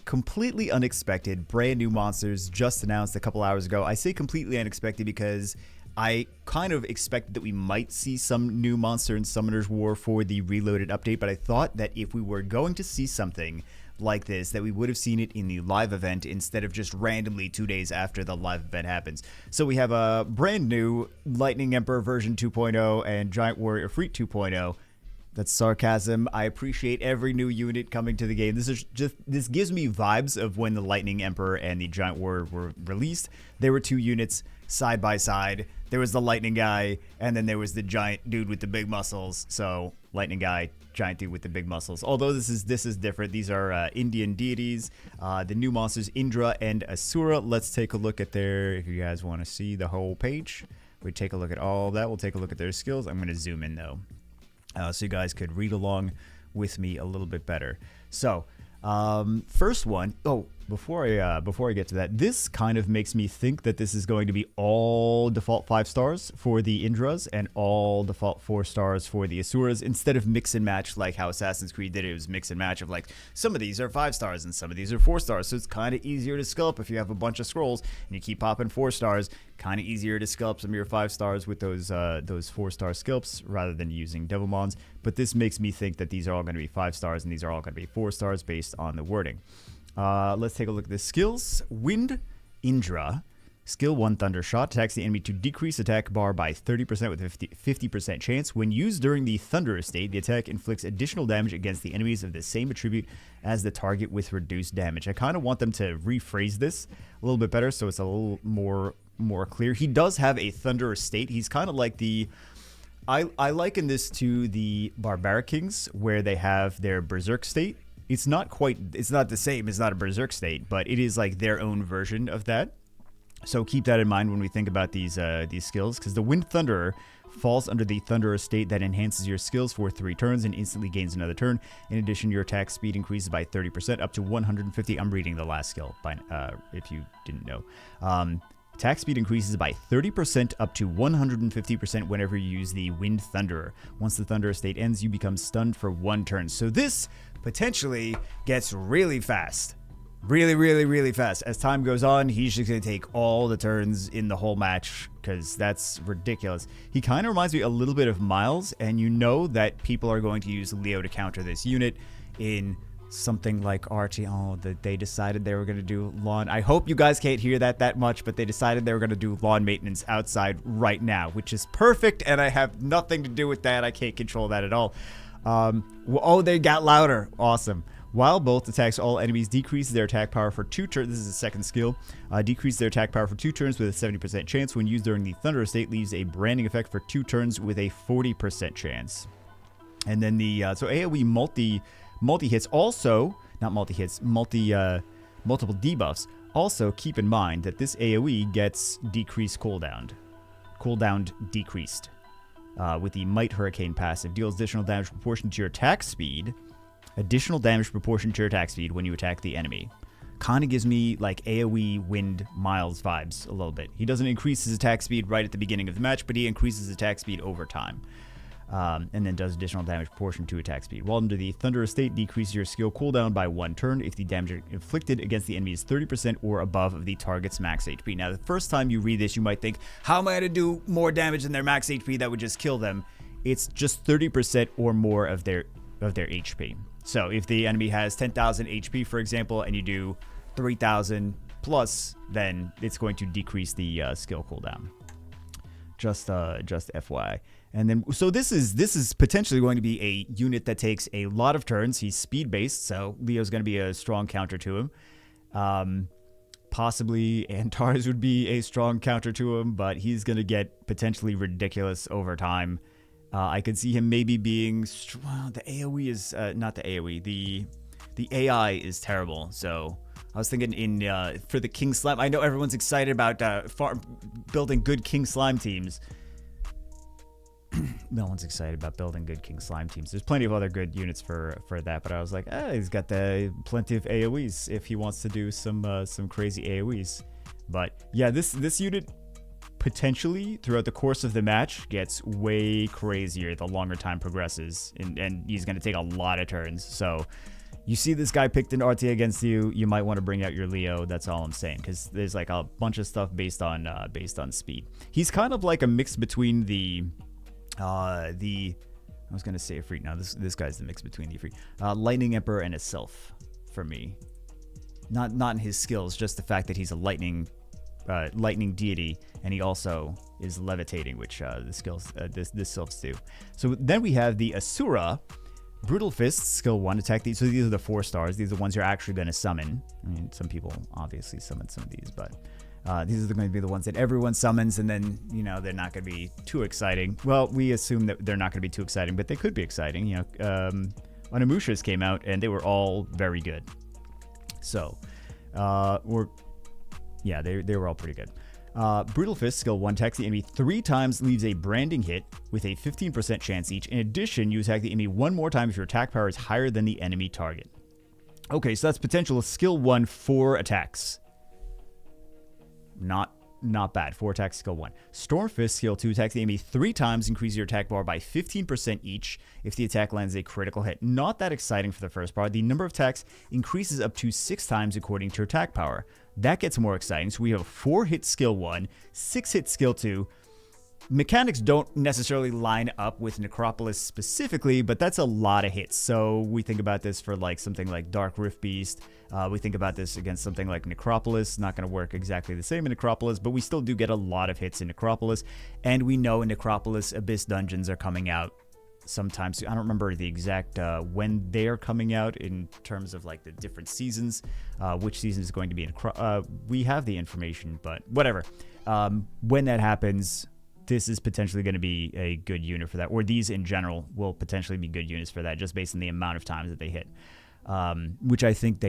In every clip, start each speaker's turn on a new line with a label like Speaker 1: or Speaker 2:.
Speaker 1: completely unexpected, brand new monsters just announced a couple hours ago. I say completely unexpected because I kind of expected that we might see some new monster in Summoner's War for the Reloaded update, but I thought that if we were going to see something like this, that we would have seen it in the live event instead of just randomly 2 days after the live event happens. So we have a brand new Lightning Emperor version 2.0 and Giant Warrior Freak 2.0. That's sarcasm. I appreciate every new unit coming to the game. This gives me vibes of when the Lightning Emperor and the Giant Warrior were released. There were two units side by side. There was the Lightning guy, and then there was the giant dude with the big muscles. So Lightning guy, giant dude with the big muscles. Although this is different. These are Indian deities. The new monsters, Indra and Asura. Let's take a look at their. If you guys want to see the whole page, we take a look at all that. We'll take a look at their skills. I'm going to zoom in though. So you guys could read along with me a little bit better. So, first one. Oh, before I get to that, this kind of makes me think that this is going to be all default 5 stars for the Indras and all default 4 stars for the Asuras, instead of mix and match like how Assassin's Creed did it. It was mix and match of like some of these are 5 stars and some of these are 4 stars. So it's kind of easier to sculpt if you have a bunch of scrolls and you keep popping 4 stars. Kind of easier to sculpt some of your 5 stars with those 4-star sculpts rather than using Devilmons. But this makes me think that these are all going to be 5 stars and these are all going to be 4 stars based on the wording. Let's take a look at the skills. Wind Indra. Skill 1 Thunder Shot attacks the enemy to decrease attack bar by 30% with a 50% chance. When used during the Thunder state, the attack inflicts additional damage against the enemies of the same attribute as the target with reduced damage. I kind of want them to rephrase this a little bit better so it's a little more clear. He does have a Thunder state. He's kind of like the... I liken this to the Barbaric Kings where they have their Berserk state. It's not the same. It's not a Berserk state, but it is like their own version of that. So keep that in mind when we think about these skills, because the Wind Thunderer falls under the Thunderer state that enhances your skills for 3 turns and instantly gains another turn. In addition, your attack speed increases by 30% up to 150. I'm reading the last skill, if you didn't know. Attack speed increases by 30% up to 150% whenever you use the Wind Thunderer. Once the Thunderer state ends, you become stunned for 1 turn. So this potentially gets really fast. Really, really, really fast. As time goes on, he's just going to take all the turns in the whole match because that's ridiculous. He kind of reminds me a little bit of Miles, and you know that people are going to use Leo to counter this unit in something like Archie. Oh, they decided they were going to do lawn. I hope you guys can't hear that much, but they decided they were going to do lawn maintenance outside right now, which is perfect, and I have nothing to do with that. I can't control that at all. Oh, they got louder. Awesome. While both attacks, all enemies decrease their attack power for 2 turns. This is the second skill. Decrease their attack power for 2 turns with a 70% chance. When used during the Thunder state, leaves a branding effect for 2 turns with a 40% chance. And then the so AoE multi hits also, not multi hits, multiple debuffs. Also keep in mind that this AoE gets decreased cooldown. Cooldown decreased. With the Might Hurricane passive, deals additional damage proportional to your attack speed. Additional damage proportion to your attack speed when you attack the enemy. Kind of gives me like AoE Wind Miles vibes a little bit. He doesn't increase his attack speed right at the beginning of the match, but he increases his attack speed over time. And then does additional damage proportion to attack speed. While under the Thunder state, decreases your skill cooldown by 1 turn if the damage inflicted against the enemy is 30% or above of the target's max HP. Now, the first time you read this, you might think, how am I going to do more damage than their max HP? That would just kill them. It's just 30% or more of their HP. So if the enemy has 10,000 HP, for example, and you do 3,000 plus, then it's going to decrease the skill cooldown. Just FYI. And then, so this is potentially going to be a unit that takes a lot of turns. He's speed based, so Leo's going to be a strong counter to him. Possibly Antares would be a strong counter to him, but he's going to get potentially ridiculous over time. I could see him maybe being the AoE is not the AoE. The AI is terrible. So I was thinking for the King Slime. I know everyone's excited about building good King Slime teams. No one's excited about building good King Slime teams. There's plenty of other good units for that, but I was like, he's got plenty of AoEs if he wants to do some crazy AoEs. But yeah, this unit potentially throughout the course of the match gets way crazier the longer time progresses, and he's going to take a lot of turns. So you see this guy picked an RTA against you, you might want to bring out your Leo. That's all I'm saying, because there's like a bunch of stuff based on speed. He's kind of like a mix between the I was gonna say a freak. Now this guy's the mix between the freak, Lightning Emperor and a Sylph for me. Not in his skills, just the fact that he's a lightning deity, and he also is levitating, which the skills this Sylphs do. So then we have the Asura. Brutal Fists, skill 1, attack these. So these are the 4 stars. These are the ones you're actually going to summon. I mean, some people obviously summon some of these, but these are going to be the ones that everyone summons, and then, you know, they're not going to be too exciting. Well, we assume that they're not going to be too exciting, but they could be exciting. You know, Onimushas came out, and they were all very good. So, they were all pretty good. Brutal Fist, skill 1, attacks the enemy 3 times, leaves a branding hit with a 15% chance each. In addition, you attack the enemy 1 more time if your attack power is higher than the enemy target. Okay, so that's potential skill 1, 4 attacks. Not bad. 4 attacks, skill 1. Storm Fist, skill 2, attacks the enemy 3 times, increase your attack bar by 15% each if the attack lands a critical hit. Not that exciting for the first bar. The number of attacks increases up to 6 times according to your attack power. That gets more exciting. So we have 4 hit skill 1, 6 hit skill 2. Mechanics don't necessarily line up with Necropolis specifically, but that's a lot of hits. So we think about this for like something like Dark Rift Beast. We think about this against something like Necropolis. Not going to work exactly the same in Necropolis, but we still do get a lot of hits in Necropolis. And we know in Necropolis, Abyss dungeons are coming out sometimes. I don't remember the exact when they're coming out in terms of like the different seasons, which season is going to be in. We have the information, but whatever. When that happens, this is potentially going to be a good unit for that, or these in general will potentially be good units for that, just based on the amount of times that they hit, which I think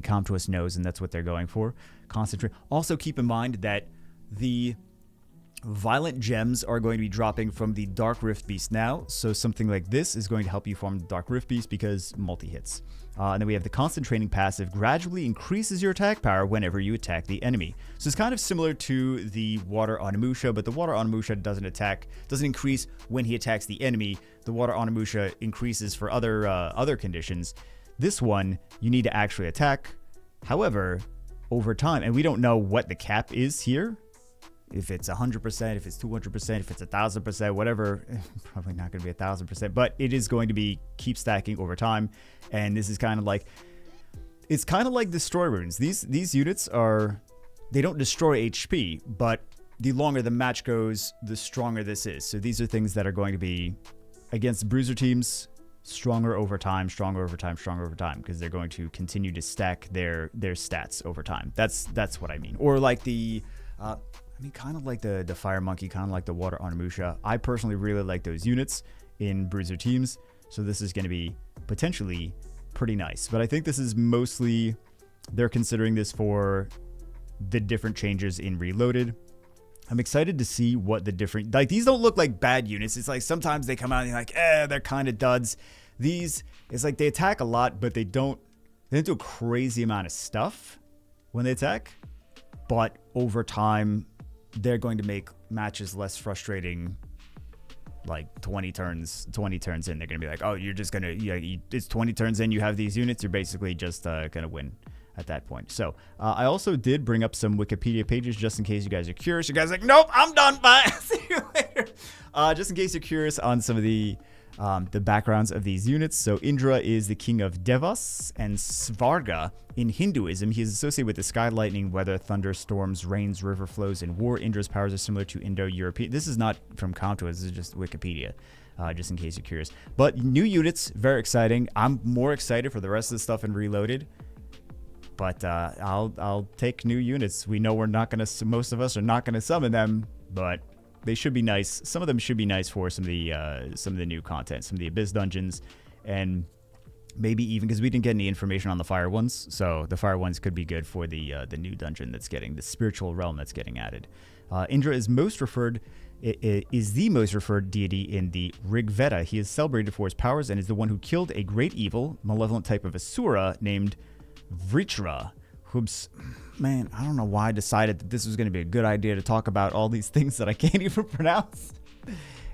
Speaker 1: Comtuous knows, and that's what they're going for. Concentrate. Also keep in mind that the Violent Gems are going to be dropping from the Dark Rift Beast now, so something like this is going to help you farm the Dark Rift Beast because multi-hits. And then we have the Concentrating passive, gradually increases your attack power whenever you attack the enemy. So it's kind of similar to the Water Onimusha, but the Water Onimusha doesn't increase when he attacks the enemy. The Water Onimusha increases for other conditions. This one, you need to actually attack. However, over time, and we don't know what the cap is here, if it's 100%, if it's 200%, if it's 1,000%, whatever, probably not going to be 1,000%, but it is going to keep stacking over time. And this is kind of like, it's kind of like Destroy Runes. These units they don't destroy HP, but the longer the match goes, the stronger this is. So these are things that are going to be against bruiser teams, stronger over time, because they're going to continue to stack their stats over time. That's what I mean. Or like kind of like the Fire Monkey, kind of like the Water Onimusha. I personally really like those units in bruiser teams, so this is going to be potentially pretty nice. But I think this is mostly, they're considering this for the different changes in Reloaded. I'm excited to see what the different, like, these don't look like bad units. It's like sometimes they come out and you're like, they're kind of duds. These, it's like they attack a lot, but they don't do a crazy amount of stuff when they attack. But over time, they're going to make matches less frustrating. Like 20 turns in, they're going to be like, oh, you're just going to, it's 20 turns in, you have these units, you're basically just going to win at that point. So I also did bring up some Wikipedia pages just in case you guys are curious. You guys are like, nope, I'm done, bye. See you later. Just in case you're curious on some of the backgrounds of these units. So Indra is the king of Devas and Svarga in Hinduism. He is associated with the sky, lightning, weather, thunder, storms, rains, river flows, and war. Indra's powers are similar to Indo-European. This is not from Kanto, this is just Wikipedia, just in case you're curious. But new units, very exciting. I'm more excited for the rest of the stuff in Reloaded. But I'll take new units. We know most of us are not gonna summon them, but they should be nice. Some of them should be nice for some of the new content, some of the Abyss dungeons, and maybe even because we didn't get any information on the Fire ones, so the Fire ones could be good for the new dungeon that's getting the spiritual realm that's getting added. Indra is the most referred deity in the Rig Veda. He is celebrated for his powers and is the one who killed a great evil, malevolent type of Asura named Vritra. Man, I don't know why I decided that this was going to be a good idea to talk about all these things that I can't even pronounce.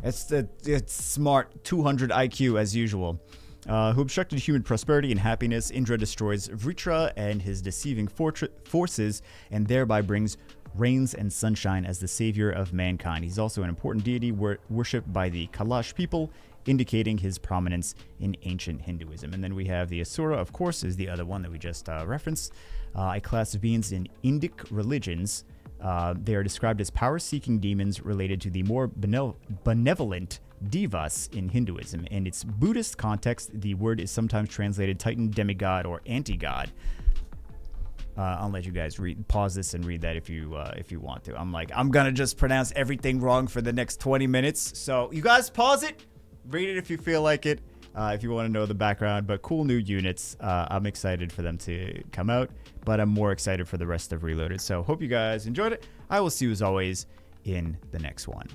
Speaker 1: It's smart, 200 IQ as usual. who obstructed human prosperity and happiness. Indra destroys Vritra and his deceiving forces, and thereby brings rains and sunshine as the savior of mankind. He's also an important deity worshipped by the Kailash people, indicating his prominence in ancient Hinduism. And then we have the Asura, of course, is the other one that we just referenced. A class of beings in Indic religions. They are described as power-seeking demons related to the more benevolent devas in Hinduism. In its Buddhist context, the word is sometimes translated Titan, demigod, or anti-god. I'll let you guys pause this and read that if you want to. I'm gonna just pronounce everything wrong for the next 20 minutes. So you guys pause it, read it if you feel like it, if you want to know the background. But cool new units. I'm excited for them to come out, but I'm more excited for the rest of Reloaded. So hope you guys enjoyed it. I will see you as always in the next one.